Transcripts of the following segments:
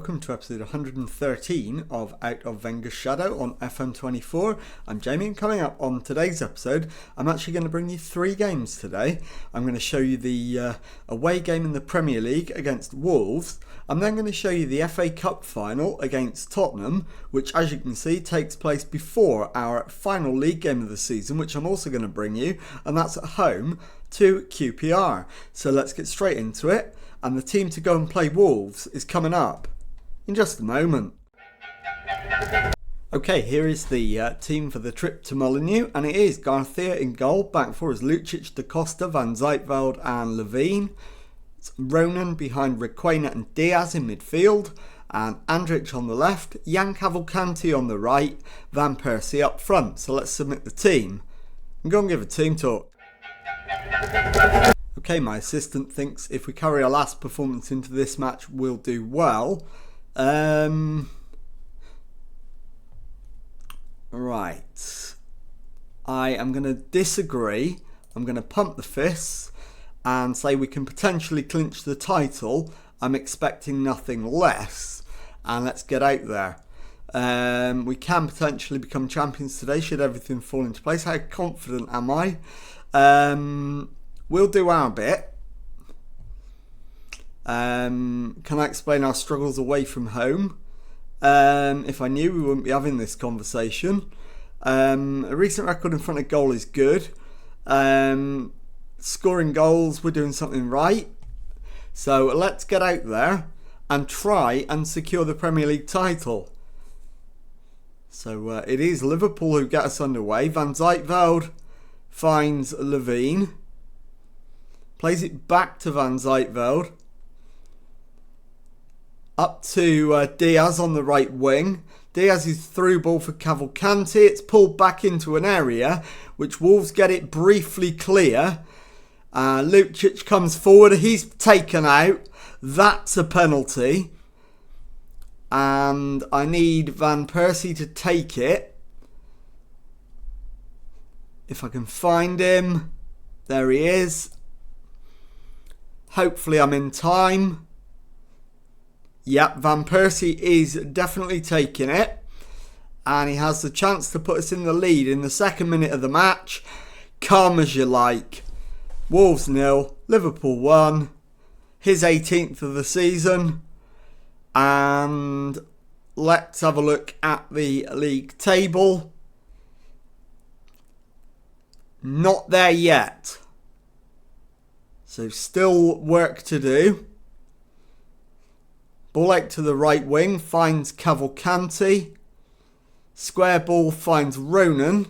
welcome to episode 113 of Out of Wenger's Shadow on FM24. I'm Jamie, and coming up on today's episode, I'm actually going to bring you 3 games today. I'm going to show you the away game in the Premier League against Wolves. I'm then going to show you the FA Cup final against Tottenham, which, as you can see, takes place before our final league game of the season, which I'm also going to bring you, and that's at home to QPR. So let's get straight into it. And the team to go and play Wolves is coming up in just a moment. Okay, here is the team for the trip to Molineux, and it is Garcia in goal. Back four is Lucic, Da Costa, Van Zijtveld and Levine. It's Ronan behind Requena and Diaz in midfield, and Andrich on the left, Jan Cavalcanti on the right, Van Persie up front. So let's submit the team and go and give a team talk. Okay, my assistant thinks if we carry our last performance into this match, we'll do well. Right. I am going to disagree. I'm going to pump the fists and say we can potentially clinch the title. I'm expecting nothing less. And let's get out there. We can potentially become champions today should everything fall into place. How confident am I? We'll do our bit. Can I explain our struggles away from home? If I knew, we wouldn't be having this conversation. A recent record in front of goal is good. Scoring goals, we're doing something right. So let's get out there and try and secure the Premier League title. So it is Liverpool who get us underway. Van Zijtveld finds Levine. Plays it back to Van Zijtveld. Up to Diaz on the right wing. Diaz's through ball for Cavalcanti. It's pulled back into an area which Wolves get it briefly clear. Lucic comes forward. He's taken out. That's a penalty. And I need Van Persie to take it. If I can find him. There he is. Hopefully I'm in time. Yep, Van Persie is definitely taking it. And he has the chance to put us in the lead in the second minute of the match. Calm as you like. Wolves 0, Liverpool 1. His 18th of the season. And let's have a look at the league table. Not there yet. So still work to do. Ball out to the right wing, finds Cavalcanti. Square ball finds Ronan.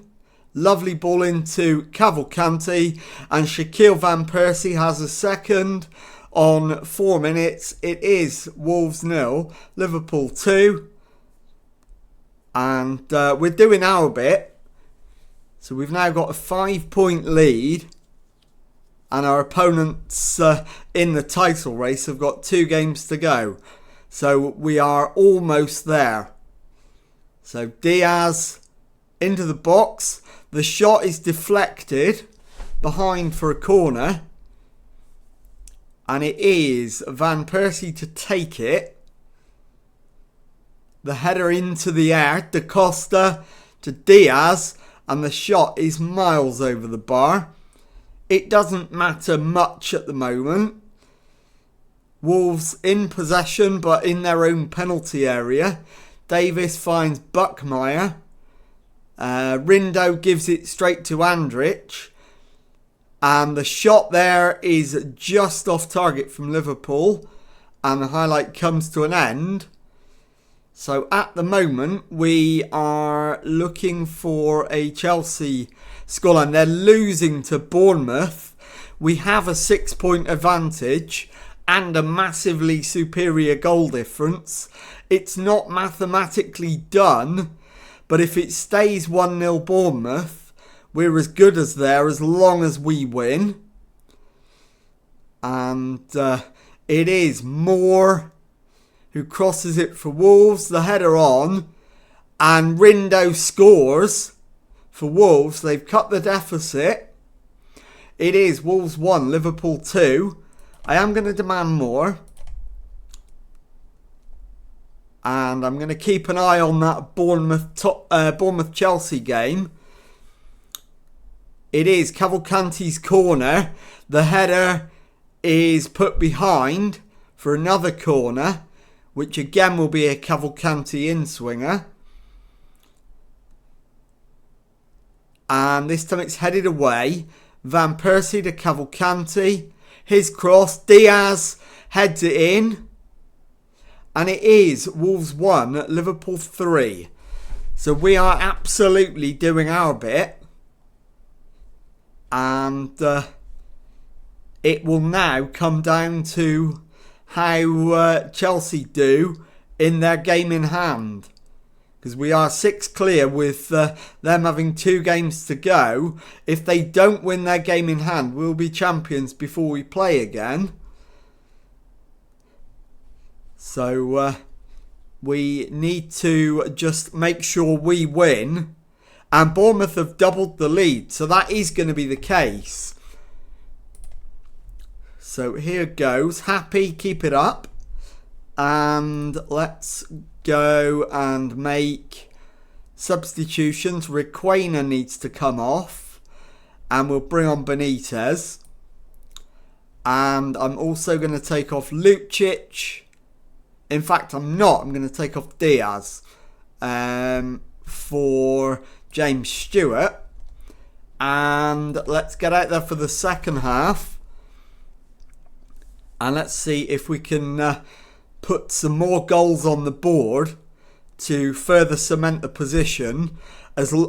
Lovely ball into Cavalcanti. And Shaquille Van Persie has a second on 4 minutes. It is Wolves 0, Liverpool 2. And we're doing our bit. So we've now got a 5-point lead. And our opponents in the title race have got 2 games to go. So we are almost there. So Diaz into the box. The shot is deflected behind for a corner. And it is Van Persie to take it. The header into the air. Da Costa to Diaz. And the shot is miles over the bar. It doesn't matter much at the moment. Wolves in possession, but in their own penalty area. Davis finds Buckmeyer. Rindo gives it straight to Andrich. And the shot there is just off target from Liverpool. And the highlight comes to an end. So at the moment, we are looking for a Chelsea scoreline. They're losing to Bournemouth. We have a 6-point advantage and a massively superior goal difference. It's not mathematically done, but if it stays 1-0 Bournemouth, we're as good as there as long as we win. And it is Moore who crosses it for Wolves. The header on, and Rindo scores for Wolves. They've cut the deficit. It is Wolves 1, Liverpool 2. I am going to demand more. And I'm going to keep an eye on that Bournemouth-Chelsea game. It is Cavalcanti's corner. The header is put behind for another corner, which again will be a Cavalcanti in-swinger. And this time it's headed away. Van Persie to Cavalcanti. His cross. Diaz heads it in. And it is Wolves 1, Liverpool 3. So we are absolutely doing our bit. And it will now come down to how Chelsea do in their game in hand. Because we are 6 clear with them having 2 games to go. If they don't win their game in hand, we'll be champions before we play again. So we need to just make sure we win. And Bournemouth have doubled the lead, so that is going to be the case. So here goes. Happy, keep it up. And let's go and make substitutions. Requena needs to come off. And we'll bring on Benitez. And I'm also going to take off Lucic. In fact, I'm not. I'm going to take off Diaz for James Stewart. And let's get out there for the second half. And let's see if we can put some more goals on the board to further cement the position.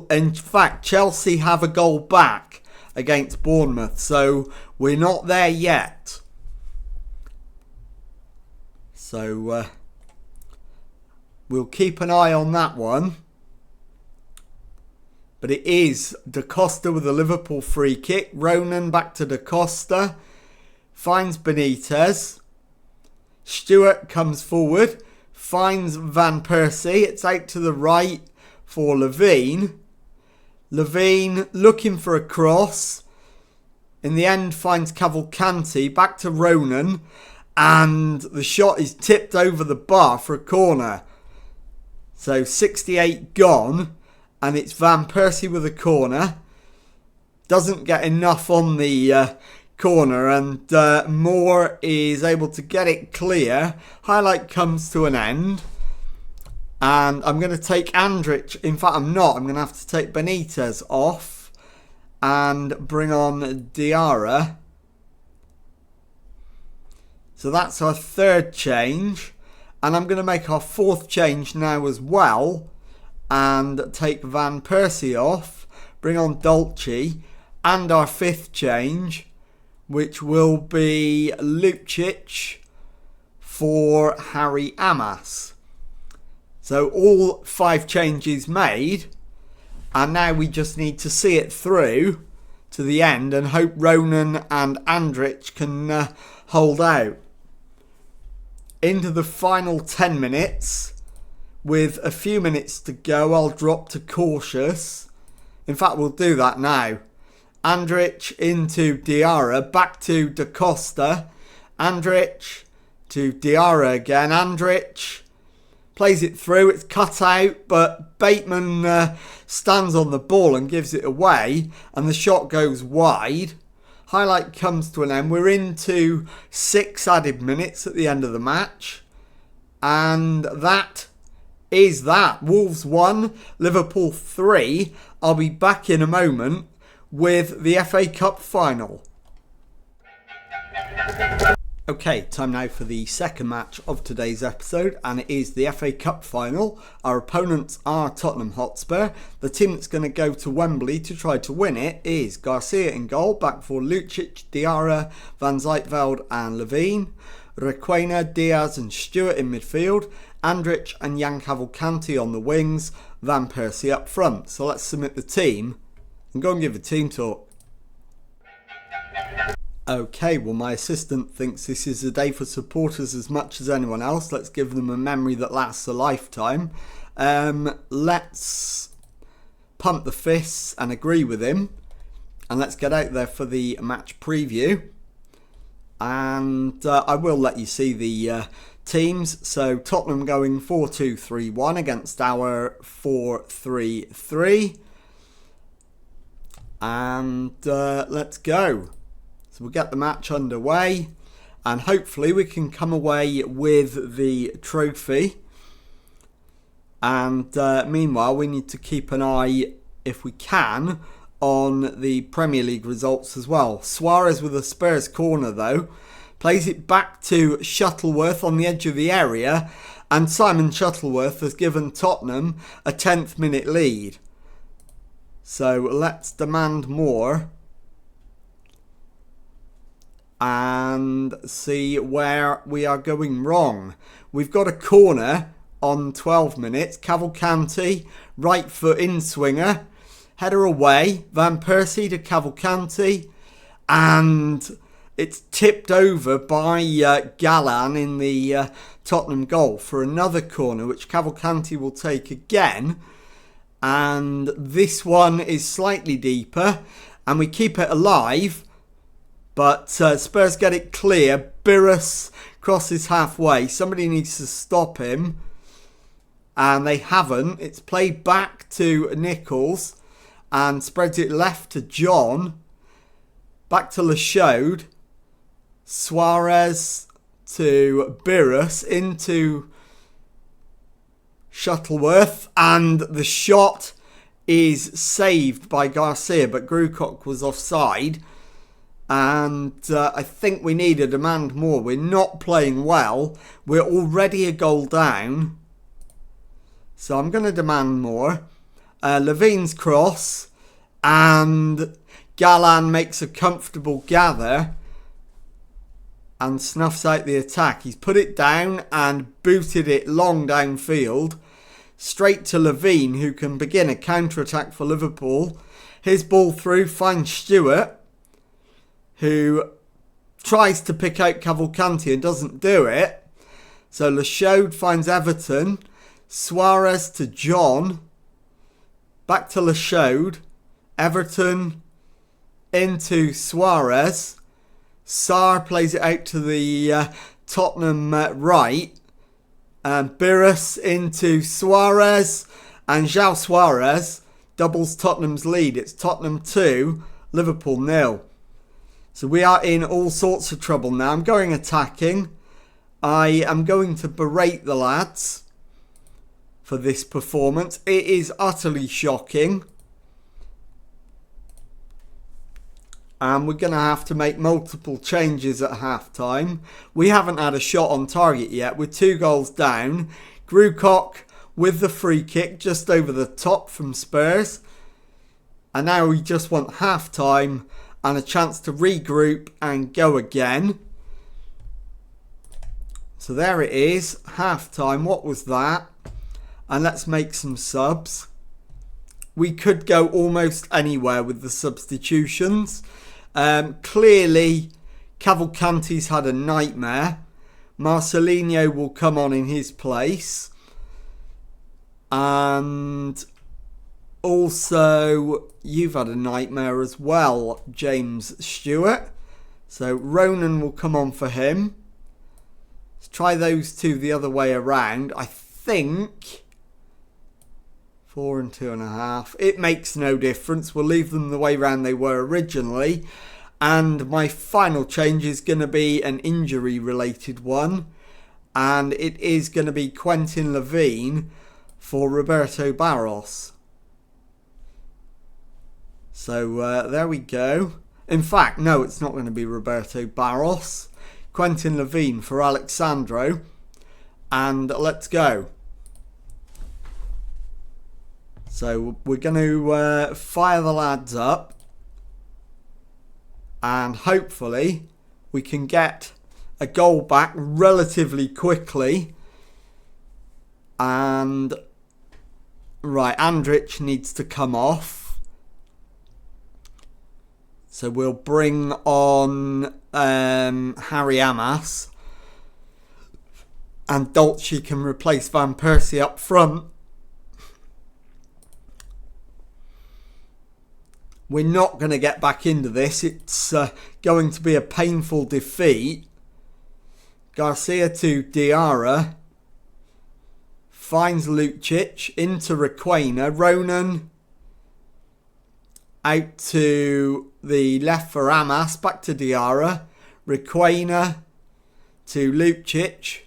In fact, Chelsea have a goal back against Bournemouth. So we're not there yet. So we'll keep an eye on that one. But it is Da Costa with a Liverpool free kick. Ronan back to Da Costa. Finds Benitez. Stewart comes forward. Finds Van Persie. It's out to the right for Levine. Levine looking for a cross. In the end finds Cavalcanti. Back to Ronan. And the shot is tipped over the bar for a corner. So 68 gone. And it's Van Persie with a corner. Doesn't get enough on the corner. And Moore is able to get it clear. Highlight comes to an end. And I'm going to take Andrich. In fact, I'm not. I'm going to have to take Benitez off. And bring on Diarra. So that's our third change. And I'm going to make our fourth change now as well. And take Van Persie off. Bring on Dolce. And our fifth change, which will be Lucic for Harry Amas. So all 5 changes made. And now we just need to see it through to the end. And hope Ronan and Andrich can hold out. Into the final 10 minutes. With a few minutes to go, I'll drop to cautious. In fact, we'll do that now. Andrich into Diarra. Back to Da Costa. Andrich to Diarra again. Andrich plays it through. It's cut out, but Bateman stands on the ball and gives it away. And the shot goes wide. Highlight comes to an end. We're into 6 added minutes at the end of the match. And that is that. Wolves 1, Liverpool 3. I'll be back in a moment with the FA Cup final. Okay, time now for the second match of today's episode, and it is the FA Cup final. Our opponents are Tottenham Hotspur. The team that's going to go to Wembley to try to win it is Garcia in goal, back for Lucic, Diarra, Van Zijtveld and Levine. Requena, Diaz and Stewart in midfield. Andrich and Jan Cavalcanti on the wings. Van Persie up front. So let's submit the team and go and give a team talk. Okay, well my assistant thinks this is a day for supporters as much as anyone else. Let's give them a memory that lasts a lifetime. Let's pump the fists and agree with him. And let's get out there for the match preview. And I will let you see the teams. So Tottenham going 4-2-3-1 against our 4-3-3. And let's go. So we'll get the match underway. And hopefully we can come away with the trophy. And meanwhile, we need to keep an eye, if we can, on the Premier League results as well. Suarez with a Spurs corner, though. Plays it back to Shuttleworth on the edge of the area. And Simon Shuttleworth has given Tottenham a 10th minute lead. So let's demand more. And see where we are going wrong. We've got a corner on 12 minutes. Cavalcanti, right foot in swinger. Header away. Van Persie to Cavalcanti. And it's tipped over by Gallan in the Tottenham goal for another corner, which Cavalcanti will take again. And this one is slightly deeper. And we keep it alive. But Spurs get it clear. Birus crosses halfway. Somebody needs to stop him. And they haven't. It's played back to Nichols. And spreads it left to John. Back to Lachaude. Suarez to Birus. Into Shuttleworth. And the shot is saved by Garcia. But Grucock was offside. And I think we need to demand more. We're not playing well. We're already a goal down. So I'm going to demand more. Levine's cross. And Gallan makes a comfortable gather. And snuffs out the attack. He's put it down and booted it long downfield. Straight to Levine, who can begin a counter-attack for Liverpool. His ball through finds Stewart, who tries to pick out Cavalcanti and doesn't do it. So Lachaude finds Everton. Suarez to John. Back to Lachaude. Everton into Suarez. Sarr plays it out to the Tottenham right. And Birus into Suarez. And João Suarez doubles Tottenham's lead. It's Tottenham 2, Liverpool 0. So we are in all sorts of trouble now. I'm going attacking. I am going to berate the lads for this performance. It is utterly shocking. And we're going to have to make multiple changes at half-time. We haven't had a shot on target yet. We're 2 goals down. Grucock with the free kick just over the top from Spurs. And now we just want half-time and a chance to regroup and go again. So there it is. Half-time. What was that? And let's make some subs. We could go almost anywhere with the substitutions. Clearly, Cavalcanti's had a nightmare. Marcelinho will come on in his place. And also, you've had a nightmare as well, James Stewart. So Ronan will come on for him. Let's try those two the other way around. I think 4 and 2.5. It makes no difference. We'll leave them the way round they were originally. And my final change is going to be an injury related one. And it is going to be Quentin Levine for Roberto Barros. So there we go. In fact, no, it's not going to be Roberto Barros. Quentin Levine for Alexandro. And let's go. So we're going to fire the lads up. And hopefully we can get a goal back relatively quickly. And right, Andrich needs to come off. So we'll bring on Harry Amas. And Dolce can replace Van Persie up front. We're not going to get back into this. It's going to be a painful defeat. Garcia to Diarra. Finds Lucic into Requena. Ronan out to the left for Amas. Back to Diarra. Requena to Lucic.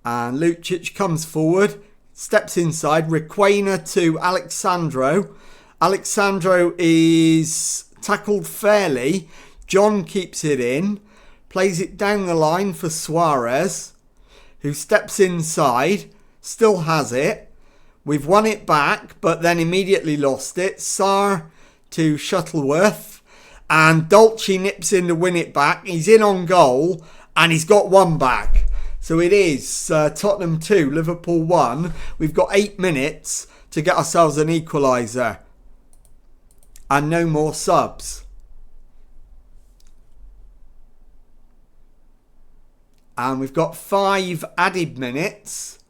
And Lucic comes forward. Steps inside. Requena to Alexandro. Alexandro is tackled fairly. John keeps it in. Plays it down the line for Suarez, who steps inside. Still has it. We've won it back, but then immediately lost it. Sarr to Shuttleworth. And Dolce nips in to win it back. He's in on goal. And he's got one back. So it is Tottenham 2, Liverpool 1. We've got 8 minutes to get ourselves an equaliser. And no more subs. And we've got 5 added minutes.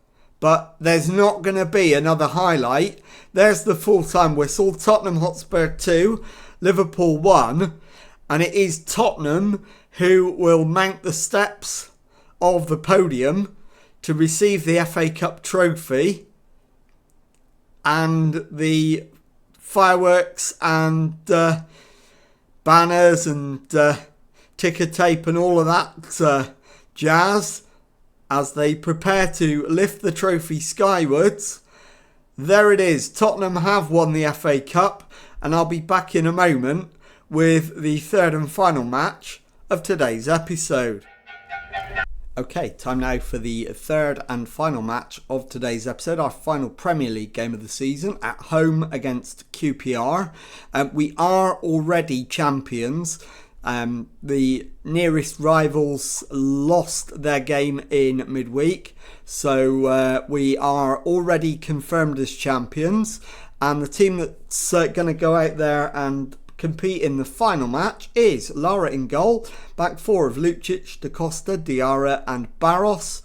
But there's not going to be another highlight. There's the full-time whistle. Tottenham Hotspur 2, Liverpool 1. And it is Tottenham who will mount the steps of the podium to receive the FA Cup trophy and the fireworks and banners and ticker tape and all of that jazz as they prepare to lift the trophy skywards. There it is. Tottenham have won the FA Cup, and I'll be back in a moment with the third and final match of today's episode. Okay, time now for the third and final match of today's episode, our final Premier League game of the season at home against QPR. We are already champions. The nearest rivals lost their game in midweek, so we are already confirmed as champions. And the team that's going to go out there and compete in the final match is Lara in goal, back four of Lucic, Da Costa, Diarra and Barros,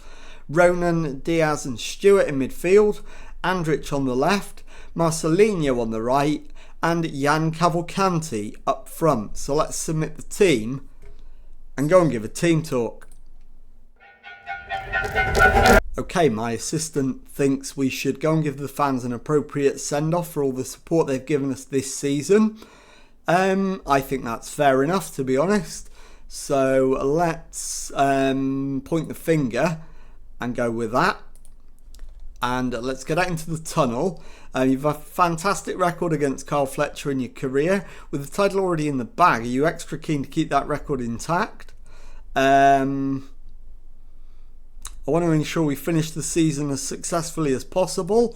Ronan, Diaz and Stewart in midfield, Andrich on the left, Marcelinho on the right and Jan Cavalcanti up front. So let's submit the team and go and give a team talk. Okay, my assistant thinks we should go and give the fans an appropriate send-off for all the support they've given us this season. I think that's fair enough, to be honest. So let's point the finger and go with that. And let's get out into the tunnel. You've a fantastic record against Carl Fletcher in your career. With the title already in the bag, are you extra keen to keep that record intact? I want to ensure we finish the season as successfully as possible.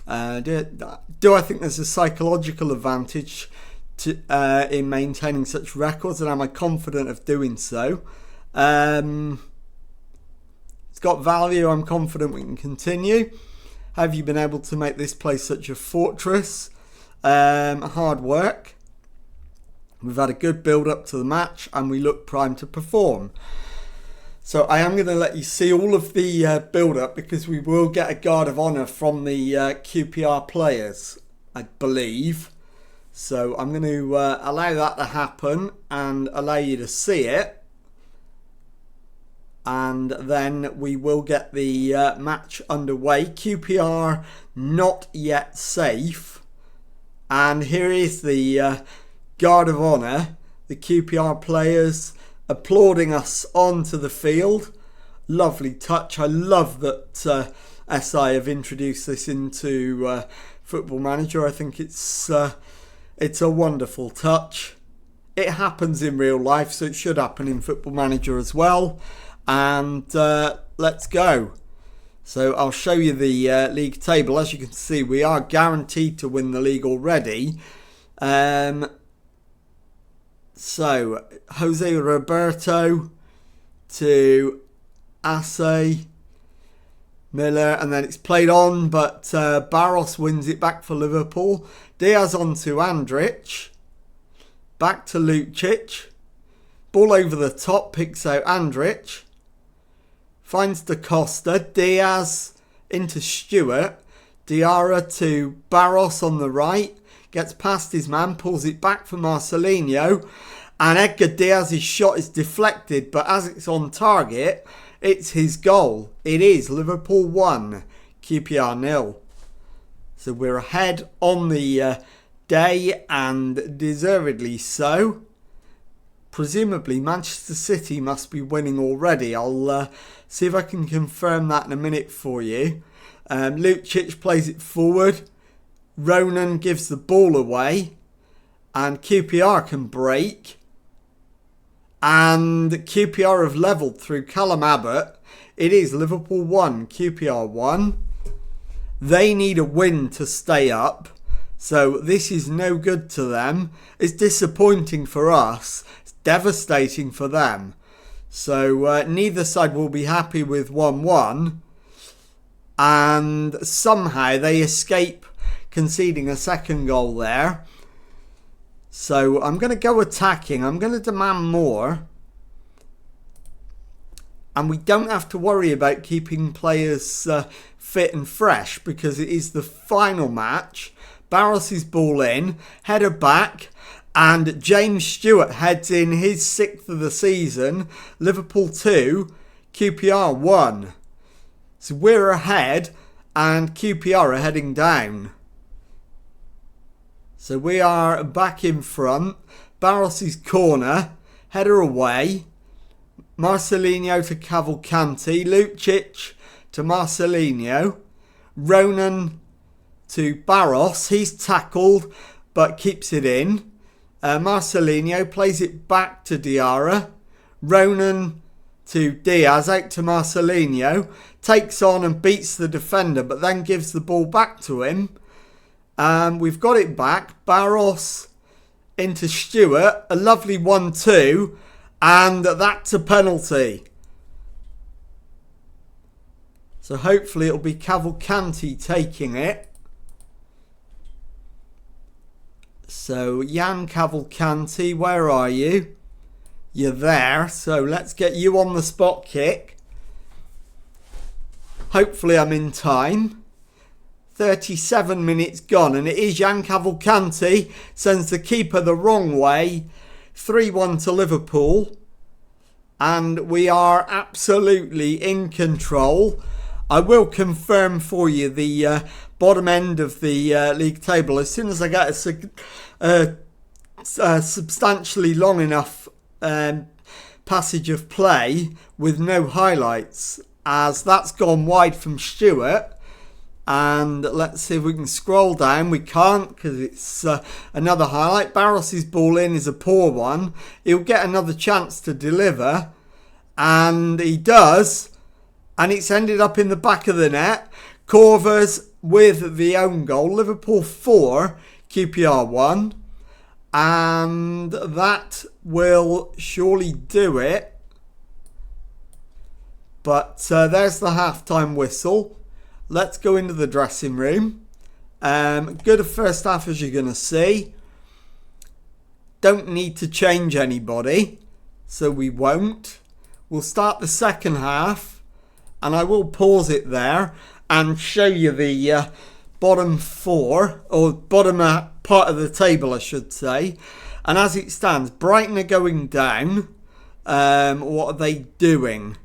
Do I think there's a psychological advantage to in maintaining such records, and am I confident of doing so? It's got value. I'm confident we can continue. Have you been able to make this place such a fortress? Hard work. We've had a good build up to the match and we look primed to perform. So I am going to let you see all of the build-up because we will get a guard of honour from the QPR players, I believe. So I'm going to allow that to happen and allow you to see it. And then we will get the match underway. QPR not yet safe. And here is the guard of honour, the QPR players applauding us onto the field. Lovely touch. I love that SI have introduced this into Football Manager. I think it's a wonderful touch. It happens in real life, so it should happen in Football Manager as well. And let's go. So I'll show you the league table. As you can see, we are guaranteed to win the league already. So, Jose Roberto to Ase, Miller, and then it's played on, but Barros wins it back for Liverpool. Diaz on to Andrich, back to Lucic, ball over the top, picks out Andrich, finds Da Costa, Diaz into Stewart, Diarra to Barros on the right, gets past his man, pulls it back for Marcelinho, And Edgar Diaz's shot is deflected, but as it's on target, it's his goal. It is Liverpool 1, QPR 0. So we're ahead on the day, and deservedly so. Presumably Manchester City must be winning already. I'll see if I can confirm that in a minute for you. Lucic plays it forward. Ronan gives the ball away. And QPR can break. And QPR have levelled through Callum Abbott. It is Liverpool 1, QPR 1. They need a win to stay up. So this is no good to them. It's disappointing for us. It's devastating for them. So neither side will be happy with 1-1. And somehow they escape conceding a second goal there. So I'm going to go attacking. I'm going to demand more. And we don't have to worry about keeping players fit and fresh because it is the final match. Barros' ball in, header back, and James Stewart heads in his 6th of the season. Liverpool 2, QPR 1. So we're ahead and QPR are heading down. So we are back in front. Barros' corner, header away. Marcelinho to Cavalcanti, Lucic to Marcelinho. Ronan to Barros. He's tackled but keeps it in. Marcelinho plays it back to Diarra. Ronan to Diaz, out to Marcelinho. Takes on and beats the defender but then gives the ball back to him. We've got it back. Barros into Stewart. A lovely 1-2. And that's a penalty. So hopefully it'll be Cavalcanti taking it. So Jan Cavalcanti, where are you? You're there. So let's get you on the spot kick. Hopefully I'm in time. 37 minutes gone, and it is Jan Cavalcanti. Sends the keeper the wrong way. 3-1 to Liverpool. And we are absolutely in control. I will confirm for you the bottom end of the league table as soon as I get a substantially long enough passage of play with no highlights, as that's gone wide from Stewart. And let's see if we can scroll down. We can't because it's another highlight. Barros' ball in is a poor one. He'll get another chance to deliver. And he does. And it's ended up in the back of the net. Corvers with the own goal. Liverpool 4, QPR 1. And that will surely do it. But there's the halftime whistle. Let's go into the dressing room. Good first half, as you're going to see. Don't need to change anybody, so we won't. We'll start the second half, and I will pause it there and show you the bottom four, or bottom part of the table, I should say. And as it stands, Brighton are going down. What are they doing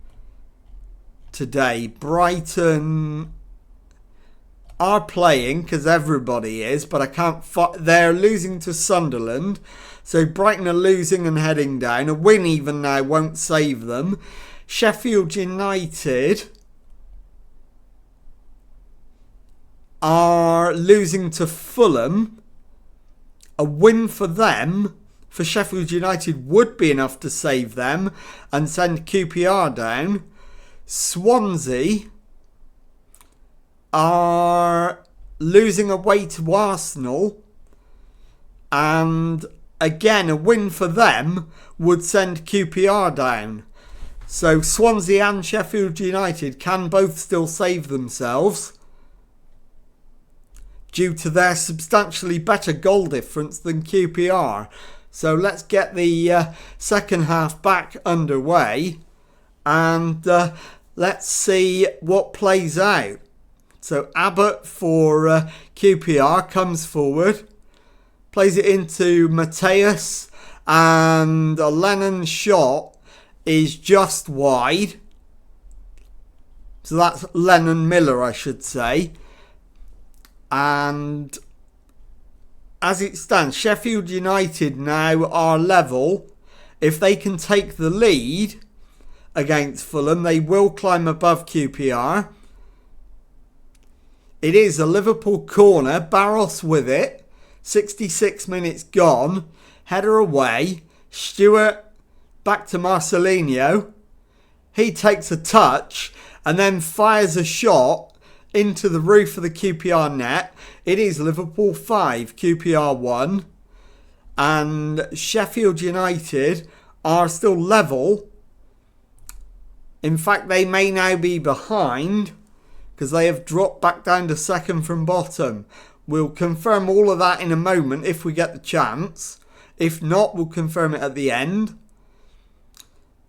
today? Brighton are playing because everybody is, but I can't. They're losing to Sunderland, so Brighton are losing and heading down. A win even now won't save them. Sheffield United are losing to Fulham. A win for them, for Sheffield United, would be enough to save them and send QPR down. Swansea are losing away to Arsenal, and again a win for them would send QPR down. So Swansea and Sheffield United can both still save themselves due to their substantially better goal difference than QPR. So let's get the second half back underway and let's see what plays out. So Abbott for QPR comes forward, plays it into Mateus, and Lennon's shot is just wide. So that's Lennon Miller, I should say. And as it stands, Sheffield United now are level. If they can take the lead against Fulham, they will climb above QPR. It is a Liverpool corner. Barros with it. 66 minutes gone. Header away. Stewart back to Marcelinho. He takes a touch and then fires a shot into the roof of the QPR net. It is Liverpool 5, QPR 1. And Sheffield United are still level. In fact, they may now be behind because they have dropped back down to second from bottom. We'll confirm all of that in a moment if we get the chance. If not, we'll confirm it at the end.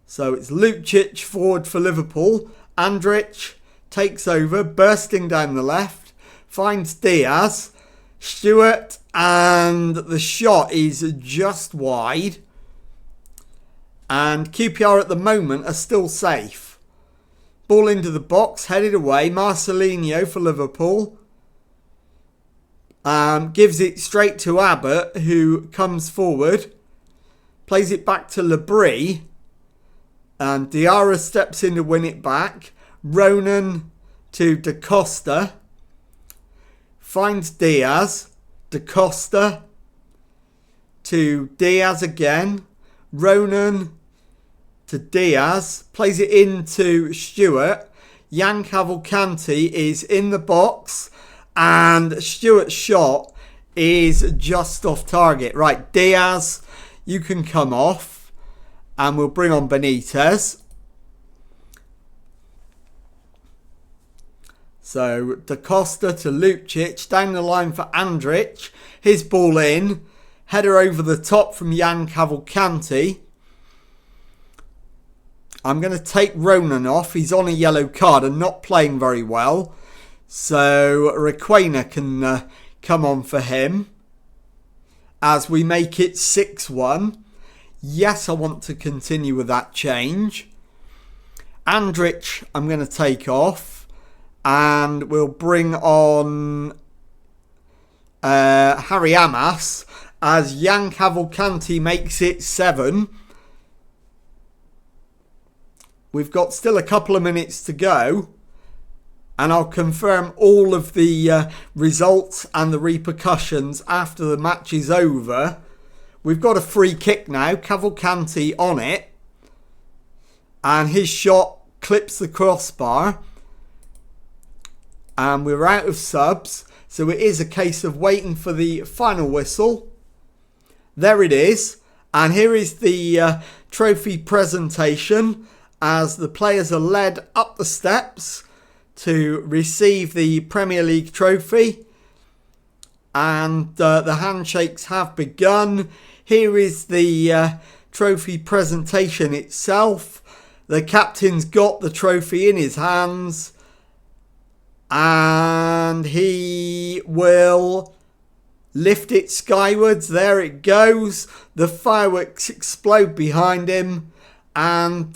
So it's Lucic forward for Liverpool. Andrich takes over, bursting down the left. Finds Diaz. Stewart, and the shot is just wide. And QPR at the moment are still safe. Ball into the box, headed away. Marcelinho for Liverpool. Gives it straight to Abbott, who comes forward. Plays it back to Labrie. And Diarra steps in to win it back. Ronan to Da Costa. Finds Diaz. Da Costa to Diaz again. Ronan to Diaz. Plays it into Stewart. Jan Cavalcanti is in the box. And Stewart's shot is just off target. Right, Diaz, you can come off. And we'll bring on Benitez. So, Da Costa to Lucic. Down the line for Andrich. His ball in. Header over the top from Jan Cavalcanti. I'm going to take Ronan off. He's on a yellow card and not playing very well. So, Requena can come on for him. As we make it 6-1. Yes, I want to continue with that change. Andrich, I'm going to take off. And we'll bring on Harry Amas as Jan Cavalcanti makes it 7. We've got still a couple of minutes to go. And I'll confirm all of the results and the repercussions after the match is over. We've got a free kick now. Cavalcanti on it. And his shot clips the crossbar. And we're out of subs. So it is a case of waiting for the final whistle. There it is. And here is the trophy presentation as the players are led up the steps to receive the Premier League trophy. And the handshakes have begun. Here is the trophy presentation itself. The captain's got the trophy in his hands. And he will lift it skywards. There it goes. The fireworks explode behind him. And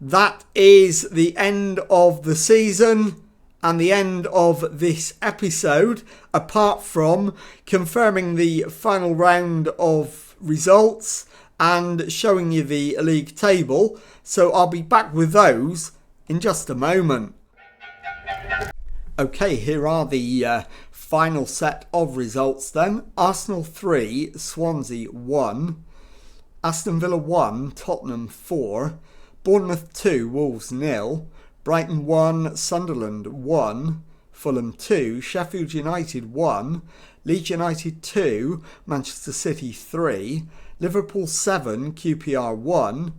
that is the end of the season and the end of this episode, apart from confirming the final round of results and showing you the league table. So I'll be back with those in just a moment. Okay, here are the final set of results then. Arsenal 3, Swansea 1, Aston Villa 1, Tottenham 4, Bournemouth 2, Wolves 0, Brighton 1, Sunderland 1, Fulham 2, Sheffield United 1, Leeds United 2, Manchester City 3, Liverpool 7, QPR 1,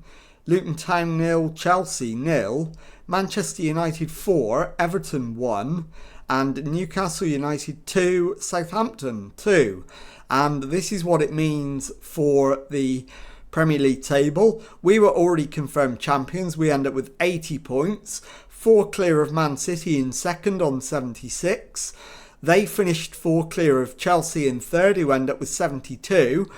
Luton Town 0, Chelsea 0, Manchester United 4, Everton 1, and Newcastle United 2, Southampton 2. And this is what it means for the Premier League table. We were already confirmed champions. We end up with 80 points, 4 clear of Man City in second on 76. They finished 4 clear of Chelsea in third, who end up with 72.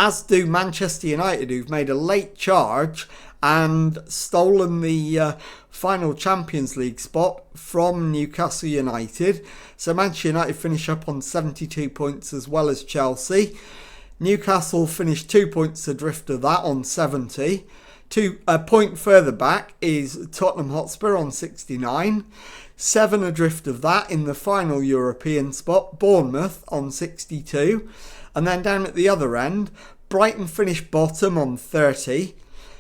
as do Manchester United, who've made a late charge and stolen the final Champions League spot from Newcastle United. So Manchester United finish up on 72 points as well as Chelsea. Newcastle finished 2 points adrift of that on 70. A point further back is Tottenham Hotspur on 69. 7 adrift of that in the final European spot, Bournemouth on 62. And then down at the other end, Brighton finished bottom on 30.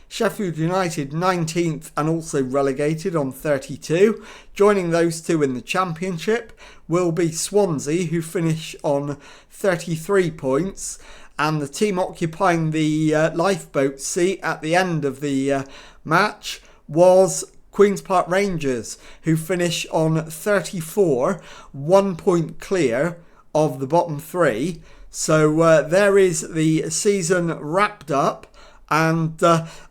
Sheffield United 19th and also relegated on 32. Joining those two in the Championship will be Swansea, who finish on 33 points. And the team occupying the lifeboat seat at the end of the match was Queen's Park Rangers, who finish on 34, 1 point clear of the bottom 3. So there is the season wrapped up. And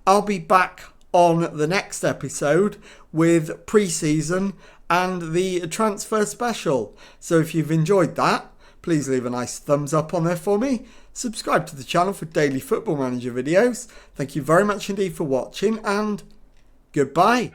I'll be back on the next episode with pre-season and the transfer special. So if you've enjoyed that, please leave a nice thumbs up on there for me. Subscribe to the channel for daily Football Manager videos. Thank you very much indeed for watching, and goodbye.